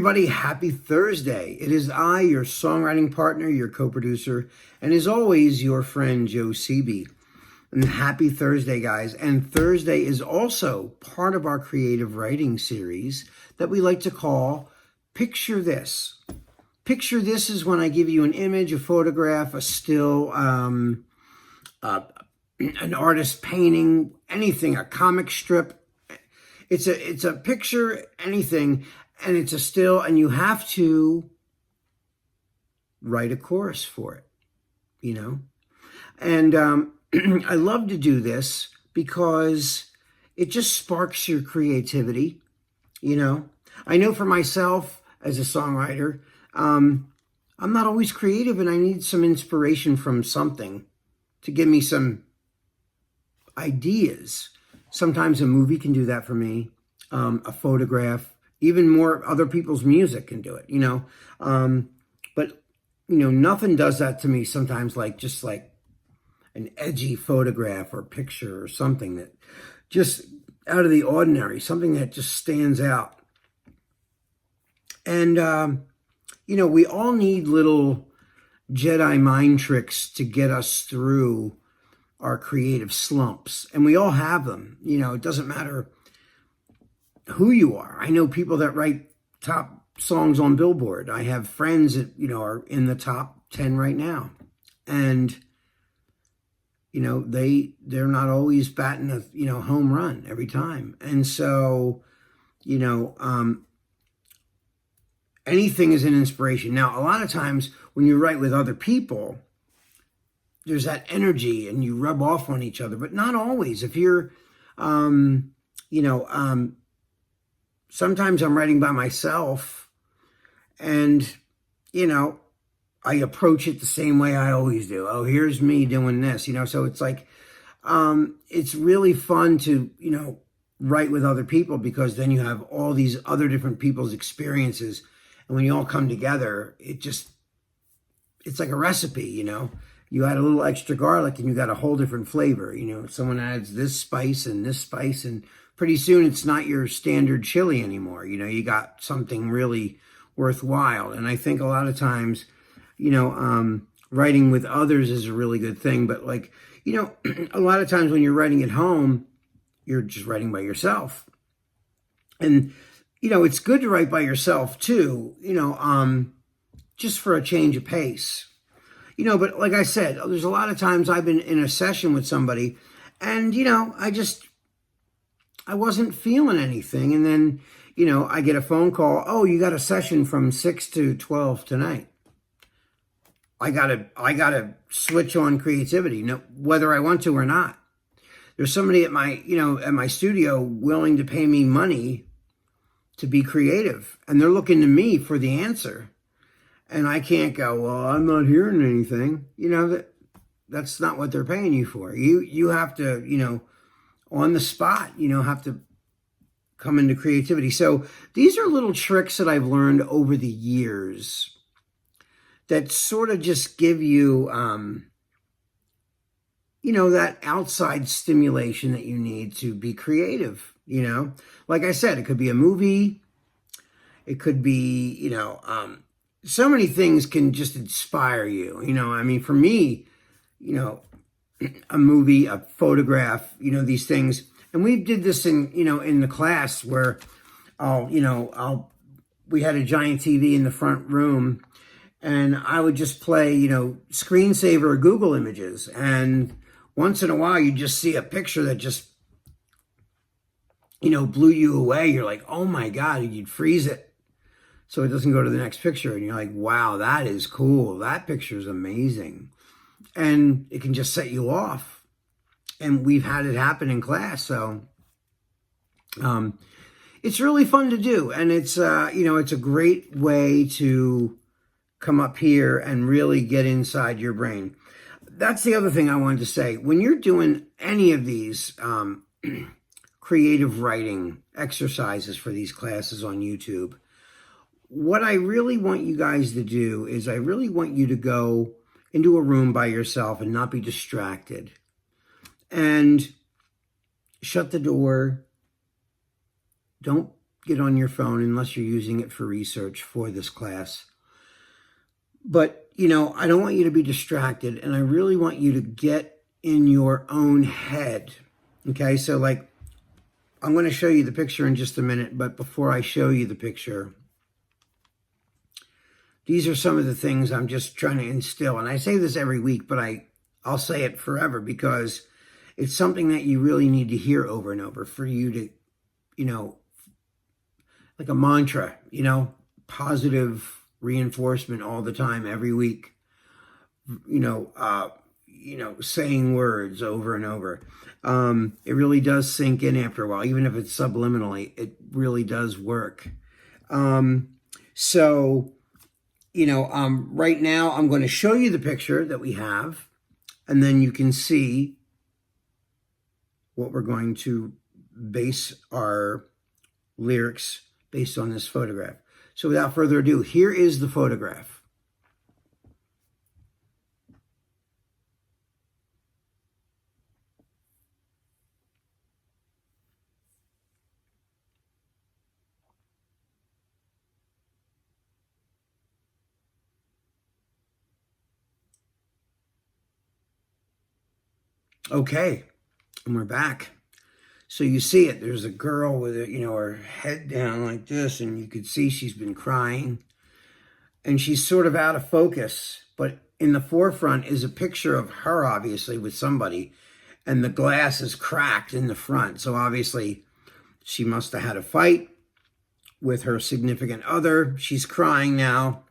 everybody. Happy Thursday. It is I, your songwriting partner, your co-producer, and as always, your friend Joe Seeby. And happy Thursday, guys. And Thursday is also part of our creative writing series that we like to call Picture This. Picture This is when I give you an image, a photograph, a still, an artist painting, anything, a comic strip. It's a picture, anything, and it's a still, and you have to write a chorus for it, you know? And I love to do this because it just sparks your creativity, you know? I know for myself as a songwriter, I'm not always creative, and I need some inspiration from something to give me some ideas. Sometimes a movie can do that for me, a photograph, even more other people's music can do it, you know. But, you know, nothing does that to me sometimes like just like an edgy photograph or picture or something that just out of the ordinary, something that just stands out. And, you know, we all need little Jedi mind tricks to get us through our creative slumps. And we all have them. You know, it doesn't matter who you are. I know people that write top songs on Billboard. I have friends that, you know, are in the top 10 right now. And, you know, they're not always batting a, you know, home run every time. And so, you know, anything is an inspiration. Now, a lot of times when you write with other people, there's that energy and you rub off on each other, but not always. If you're, you know, sometimes I'm writing by myself and, you know, I approach it the same way I always do. Oh, here's me doing this, you know, so it's like, it's really fun to, you know, write with other people because then you have all these other different people's experiences. And when you all come together, it's like a recipe, you know. You add a little extra garlic and you got a whole different flavor. You know, someone adds this spice, and pretty soon it's not your standard chili anymore. You know, you got something really worthwhile. And I think a lot of times, you know, writing with others is a really good thing. But like, you know, a lot of times when you're writing at home, you're just writing by yourself. And, you know, it's good to write by yourself too, you know, just for a change of pace. You know, but like I said, there's a lot of times I've been in a session with somebody and, you know, I wasn't feeling anything. And then, you know, I get a phone call. Oh, you got a session from 6 to 12 tonight. I gotta switch on creativity, no, whether I want to or not. There's somebody at my, you know, at my studio willing to pay me money to be creative. And they're looking to me for the answer. And I can't go, well, I'm not hearing anything. You know, that's not what they're paying you for. You have to, you know, on the spot, you know, have to come into creativity. So these are little tricks that I've learned over the years that sort of just give you, you know, that outside stimulation that you need to be creative, you know. Like I said, it could be a movie. It could be, you know, so many things can just inspire you. You know, I mean, for me, you know, a movie, a photograph, you know, these things. And we did this in, you know, in the class where we had a giant TV in the front room and I would just play, you know, screensaver or Google images. And once in a while, you just see a picture that just, you know, blew you away. You're like, oh my God, and you'd freeze it so it doesn't go to the next picture. And you're like, wow, that is cool. That picture is amazing. And it can just set you off. And we've had it happen in class. So it's really fun to do. And it's, you know, it's a great way to come up here and really get inside your brain. That's the other thing I wanted to say. When you're doing any of these creative writing exercises for these classes on YouTube, what I really want you guys to do is I really want you to go into a room by yourself and not be distracted. And shut the door. Don't get on your phone unless you're using it for research for this class. But, I don't want you to be distracted, and I really want you to get in your own head. Okay, so like, I'm going to show you the picture in just a minute, but before I show you the picture, these are some of the things I'm just trying to instill. And I say this every week, but I'll say it forever because it's something that you really need to hear over and over for you to, like a mantra, positive reinforcement all the time, every week, saying words over and over. It really does sink in after a while, even if it's subliminally, it really does work. Right now I'm going to show you the picture that we have, and then you can see what we're going to base our lyrics based on this photograph. So without further ado, here is the photograph. Okay, and we're back. So you see it, there's a girl with her head down like this, and you could see she's been crying. And she's sort of out of focus, but in the forefront is a picture of her, obviously, with somebody, and the glass is cracked in the front. So obviously, she must have had a fight with her significant other. She's crying now.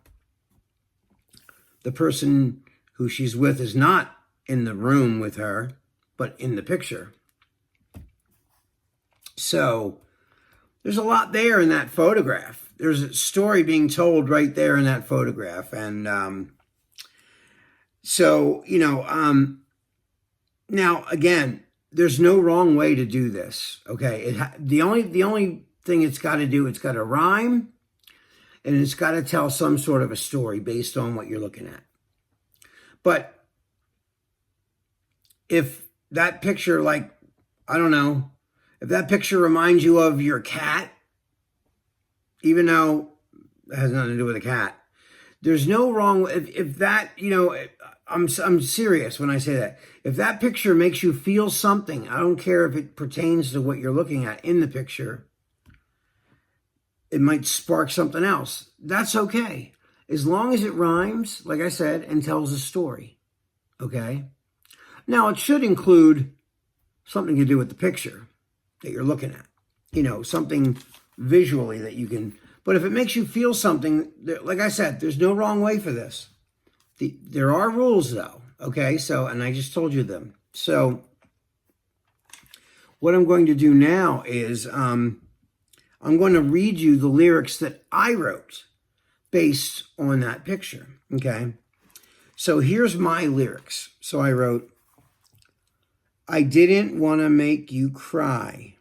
The person who she's with is not in the room with her, but in the picture. So there's a lot there in that photograph. There's a story being told right there in that photograph. And now, again, there's no wrong way to do this, okay? The only thing it's got to do, it's got to rhyme, and it's got to tell some sort of a story based on what you're looking at. But if that picture, like, I don't know, if that picture reminds you of your cat, even though it has nothing to do with a cat, there's no wrong. If that, I'm serious when I say that. If that picture makes you feel something, I don't care if it pertains to what you're looking at in the picture, it might spark something else. That's okay. As long as it rhymes, like I said, and tells a story. Okay? Now, it should include something to do with the picture that you're looking at. Something visually that you can. But if it makes you feel something, like I said, there's no wrong way for this. There are rules, though. Okay? So, and I just told you them. So, what I'm going to do now is I'm going to read you the lyrics that I wrote based on that picture. Okay? So, here's my lyrics. So, I wrote, I didn't want to make you cry.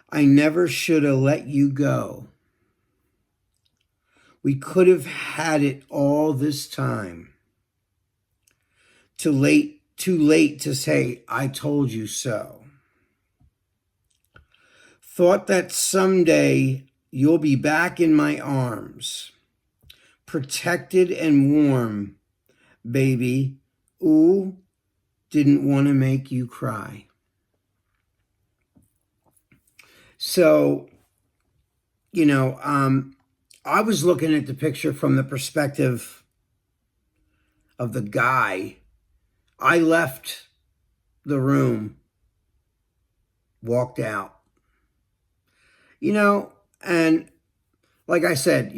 I never should have let you go. We could have had it all this time. Too late to say, I told you so. Thought that someday you'll be back in my arms, protected and warm, baby. Ooh, didn't want to make you cry. So, I was looking at the picture from the perspective of the guy. I left the room, walked out, and like I said,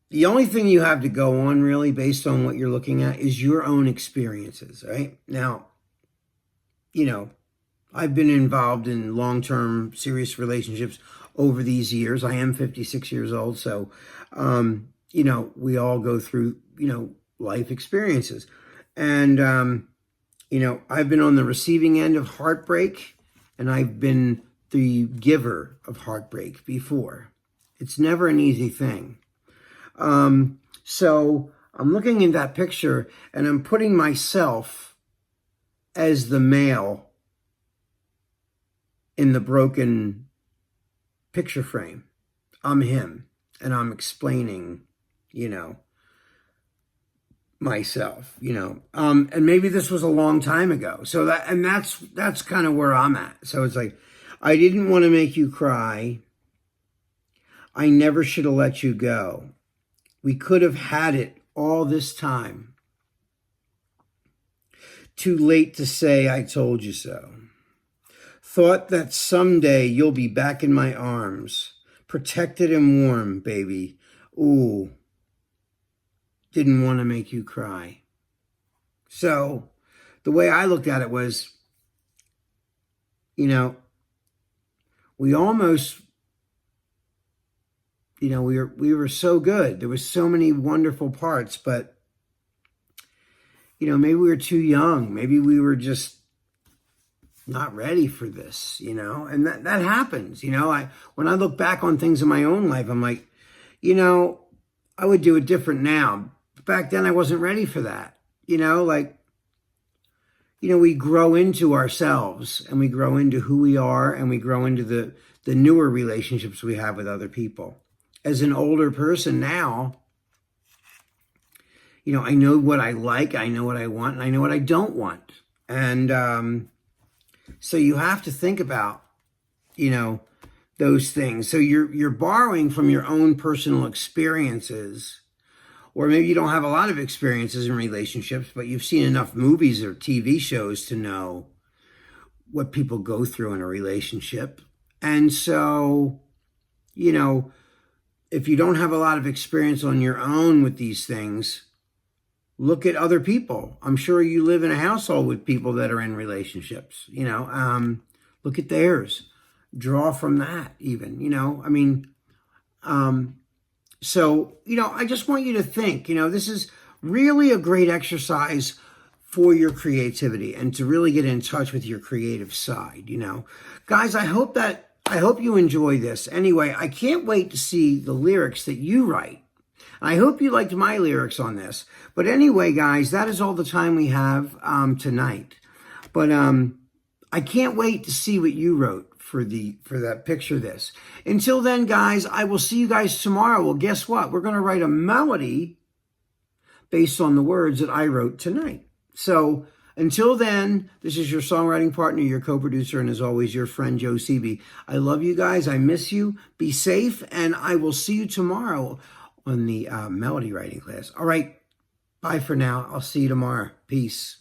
the only thing you have to go on really based on what you're looking at is your own experiences, right? Now, I've been involved in long-term serious relationships over these years. I am 56 years old. So, we all go through, life experiences. And, I've been on the receiving end of heartbreak, and I've been the giver of heartbreak before. It's never an easy thing. So I'm looking at that picture, and I'm putting myself as the male in the broken picture frame. I'm him, and I'm explaining, myself, and maybe this was a long time ago. So that's kind of where I'm at. So it's like, I didn't want to make you cry. I never should have let you go. We could have had it all this time. Too late to say I told you so. Thought that someday you'll be back in my arms, protected and warm, baby. Ooh. Didn't want to make you cry. So the way I looked at it was, we almost, we were so good. There was so many wonderful parts, but, maybe we were too young. Maybe we were just not ready for this, and that happens. When I look back on things in my own life, I'm like, I would do it different now. Back then I wasn't ready for that. We grow into ourselves, and we grow into who we are, and we grow into the newer relationships we have with other people. As an older person now, I know what I like, I know what I want, and I know what I don't want. And so you have to think about, those things. So you're borrowing from your own personal experiences. Or maybe you don't have a lot of experiences in relationships, but you've seen enough movies or TV shows to know what people go through in a relationship. And so, if you don't have a lot of experience on your own with these things, look at other people. I'm sure you live in a household with people that are in relationships, look at theirs, draw from that even, So, I just want you to think, this is really a great exercise for your creativity and to really get in touch with your creative side, Guys, I hope you enjoy this. Anyway, I can't wait to see the lyrics that you write. I hope you liked my lyrics on this. But anyway, guys, that is all the time we have tonight. But I can't wait to see what you wrote for that picture this. Until then, guys, I will see you guys tomorrow. Well, guess what? We're going to write a melody based on the words that I wrote tonight. So until then, this is your songwriting partner, your co-producer, and as always, your friend, Joe Seavey. I love you guys. I miss you. Be safe, and I will see you tomorrow on the melody writing class. All right. Bye for now. I'll see you tomorrow. Peace.